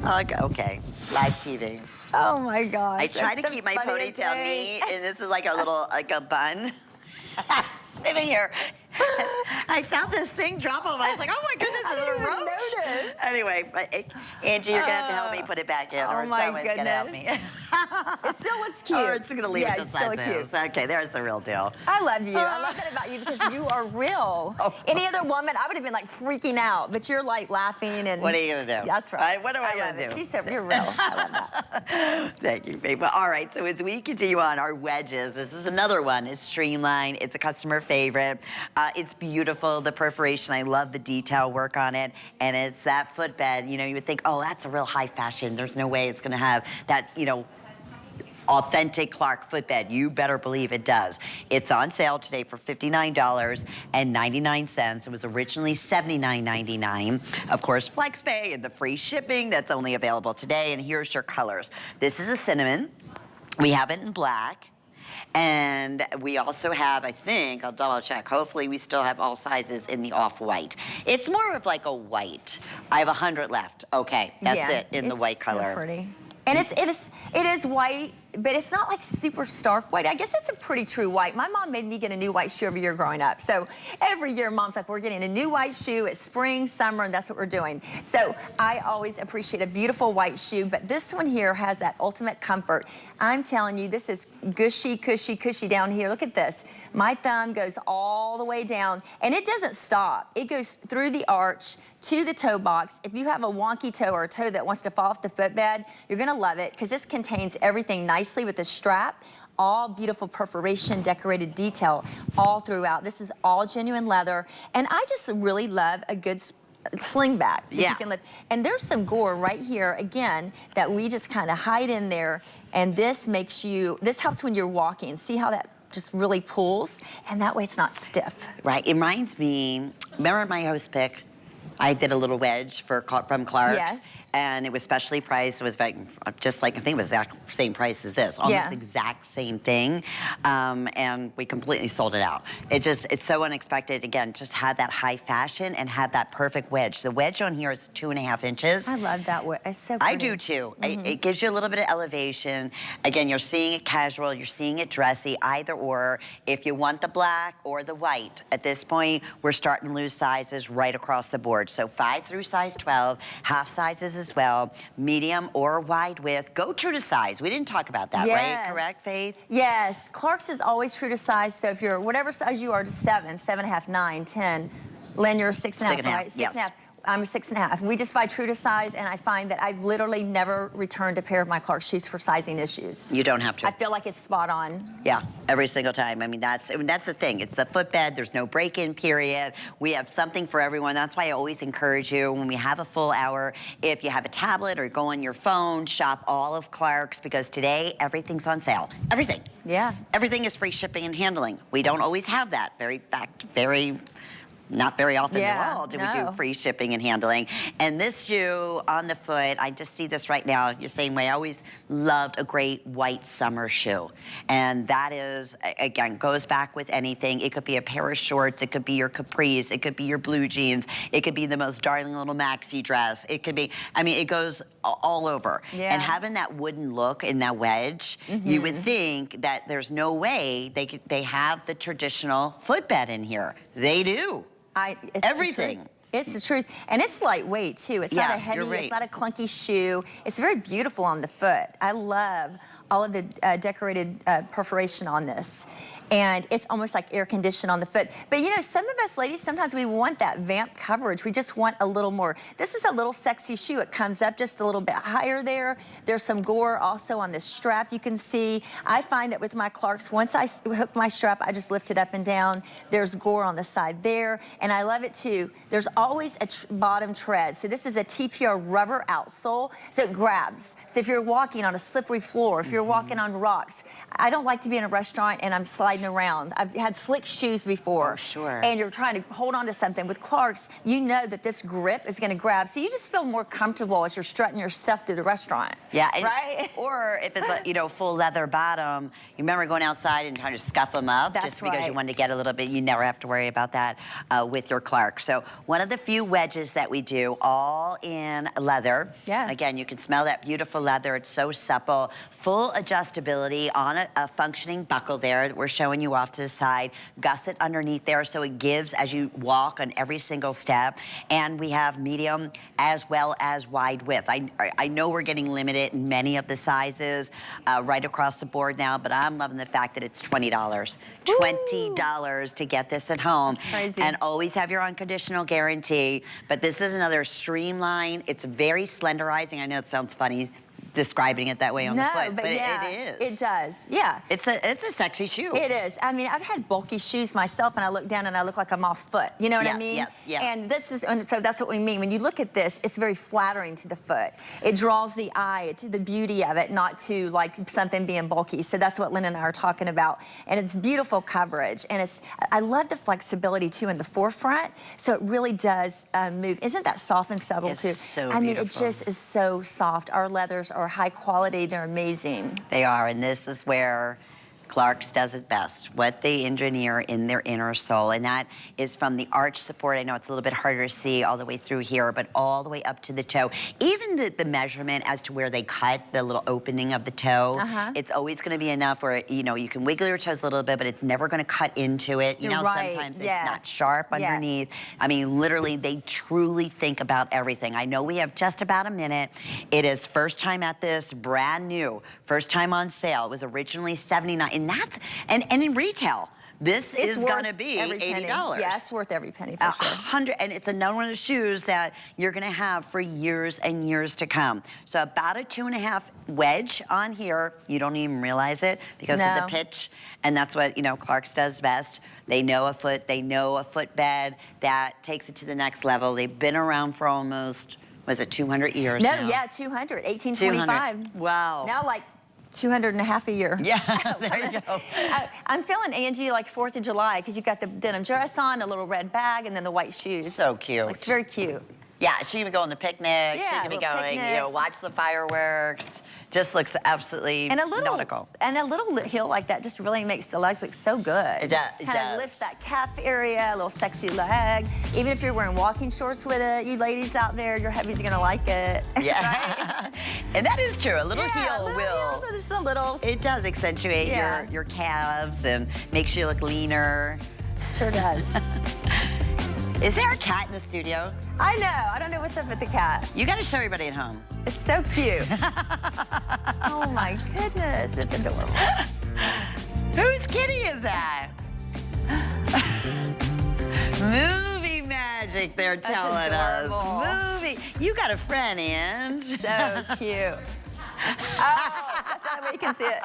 Okay, live TV. Oh my gosh. I try to keep my ponytail neat, and this is like a little, like a bun. Sitting here. I found this thing drop on. I was like, oh my goodness, is it a roach? Notice. Anyway, Angie, you're gonna have to help me put it back in, or someone's gonna help me. It still looks cute. Or it's gonna leave it just still like this. Okay, there's the real deal. I love you. I love that about you because you are real. Any other woman, I would have been like freaking out, but you're like laughing and. What are you gonna do? That's right. What do I gonna do? She's so, you're real. I love that. Thank you, babe. All right, so as we continue on our wedges, this is another one. It's streamlined. It's a customer favorite. It's beautiful. The perforation, I love the detail work on it, and it's that footbed. You know, you would think, oh, that's a real high fashion. There's no way it's gonna have that, you know, authentic Clark footbed. You better believe it does. It's on sale today for $59.99. It was originally $79.99. Of course, FlexPay and the free shipping. That's only available today. And here's your colors. This is a cinnamon. We have it in black. And we also have, I think, I'll double check, hopefully we still have all sizes in the off-white. It's more of like a white. I have 100 left. Okay, that's it in the white color. So pretty. And it is white, but it's not like super stark white. I guess it's a pretty true white. My mom made me get a new white shoe every year growing up. So every year, Mom's like, we're getting a new white shoe. It's spring, summer, and that's what we're doing. So I always appreciate a beautiful white shoe, but this one here has that ultimate comfort. I'm telling you, this is gushy, cushy, cushy down here. Look at this. My thumb goes all the way down, and it doesn't stop. It goes through the arch to the toe box. If you have a wonky toe or a toe that wants to fall off the footbed, you're gonna love it because this contains everything nicely with the strap, all beautiful perforation, decorated detail all throughout. This is all genuine leather, and I just really love a good sling bag that you can lift. And there's some gore right here, again, that we just kind of hide in there, and this makes you, this helps when you're walking. See how that just really pulls, and that way it's not stiff. Right, it reminds me, remember my host pick? I did a little wedge from Clark's. Yes. And it was specially priced. It was just like, I think it was the exact same price as this. Almost exact same thing. And we completely sold it out. It's so unexpected. Again, just had that high fashion and had that perfect wedge. The wedge on here is 2.5 inches. I love that wedge. It's so pretty. I do too. It gives you a little bit of elevation. Again, you're seeing it casual, you're seeing it dressy, either or. If you want the black or the white, at this point, we're starting to lose sizes right across the board. So 5 through size 12, half sizes as well, medium or wide width. Go true to size. We didn't talk about that, right? Correct, Faith? Yes. Clark's is always true to size. So if you're whatever size you are, just 7, 7.5, 9, 10. Len, you're 6.5, right? 6.5. I'm a 6.5. We just buy true to size, and I find that I've literally never returned a pair of my Clark's shoes for sizing issues. You don't have to. I feel like it's spot on. Yeah, every single time. I mean, that's the thing. It's the footbed. There's no break-in period. We have something for everyone. That's why I always encourage you, when we have a full hour, if you have a tablet or go on your phone, shop all of Clark's, because today everything's on sale. Everything. Yeah. Everything is free shipping and handling. We don't always have that. Not very often at all do we do free shipping and handling. And this shoe on the foot, I just see this right now, the same way. I always loved a great white summer shoe. And that is, again, goes back with anything. It could be a pair of shorts, it could be your capris, it could be your blue jeans, it could be the most darling little maxi dress. It could be, I mean, it goes all over. Yeah. And having that wooden look in that wedge, you would think that there's no way they have the traditional footbed in here. They do. Everything. It's the truth. And it's lightweight, too. It's not a heavy, it's not a clunky shoe. It's very beautiful on the foot. I love all of the decorated perforation on this. And it's almost like air conditioned on the foot. But you know, some of us ladies, sometimes we want that vamp coverage. We just want a little more. This is a little sexy shoe. It comes up just a little bit higher there. There's some gore also on this strap you can see. I find that with my Clark's, once I hook my strap, I just lift it up and down. There's gore on the side there. And I love it too. There's always a bottom tread. So this is a TPR rubber outsole, so it grabs. So if you're walking on a slippery floor, if you're walking on rocks, I don't like to be in a restaurant and I'm sliding sliding around. I've had slick shoes before. Oh, sure. And you're trying to hold on to something. With Clarks, you know that this grip is going to grab, so you just feel more comfortable as you're strutting your stuff through the restaurant. Yeah, right? Or if it's a full leather bottom, you remember going outside and trying to scuff them up just because you wanted to get a little bit. You never have to worry about that with your Clark. So one of the few wedges that we do, all in leather. Yeah. Again, you can smell that beautiful leather. It's so supple, full adjustability on a functioning buckle there that we're showing you off to the side. Gusset underneath there, so it gives as you walk on every single step. And we have medium as well as wide width. I know we're getting limited in many of the sizes right across the board now, but I'm loving the fact that it's $20. $20 to get this at home. That's crazy. And always have your unconditional guarantee. But this is another streamline. It's very slenderizing. I know it sounds funny describing it that way on the foot, but yeah, it is. It does, yeah. It's a sexy shoe. It is. I mean, I've had bulky shoes myself, and I look down and I look like I'm off foot. You know what I mean? Yes, yeah. And this is, and so that's what we mean. When you look at this, it's very flattering to the foot. It draws the eye to the beauty of it, not to like something being bulky. So that's what Lynn and I are talking about. And it's beautiful coverage. And I love the flexibility too in the forefront. So it really does move. Isn't that soft and supple too? It's so I mean, beautiful. it just is so soft. Our leathers are high quality. They're amazing. They are, and this is where Clarks does it best, what they engineer in their inner sole, and that is from the arch support. I know it's a little bit harder to see all the way through here, but all the way up to the toe. Even the measurement as to where they cut the little opening of the toe, it's always going to be enough where, you know, you can wiggle your toes a little bit, but it's never going to cut into it. You know, sometimes it's not sharp underneath. I mean, literally, they truly think about everything. I know we have just about a minute. It is first time at this, brand new, first time on sale. It was originally $79. And in retail, this is going to be $80. Yes, worth every penny for sure. And it's another one of the shoes that you're going to have for years and years to come. So about a 2.5 wedge on here. You don't even realize it because of the pitch, and that's what Clarks does best. They know a footbed that takes it to the next level. They've been around for almost, was it 200 years now? No, yeah, 200, 1825. 200. Wow. Now like 200 and a half a year. Yeah, there you go. I'm feeling Angie like 4th of July because you've got the denim dress on, a little red bag, and then the white shoes. So cute. It's very cute. Yeah, she can go on the picnic. Yeah, she can be going, watch the fireworks. Just looks absolutely nautical. And a little heel like that just really makes the legs look so good. It does. Kind of lifts that calf area, a little sexy leg. Even if you're wearing walking shorts with it, you ladies out there, your hubby's gonna like it. Yeah. Right? And that is true. A little heel will. Just a little. It does accentuate your calves and makes you look leaner. Sure does. Is there a cat in the studio? I know. I don't know what's up with the cat. You got to show everybody at home. It's so cute. Oh my goodness, it's adorable. Whose kitty is that? Movie magic, they're telling us. Movie. You got a friend, Ange. So cute. Oh, that's the only way you can see it.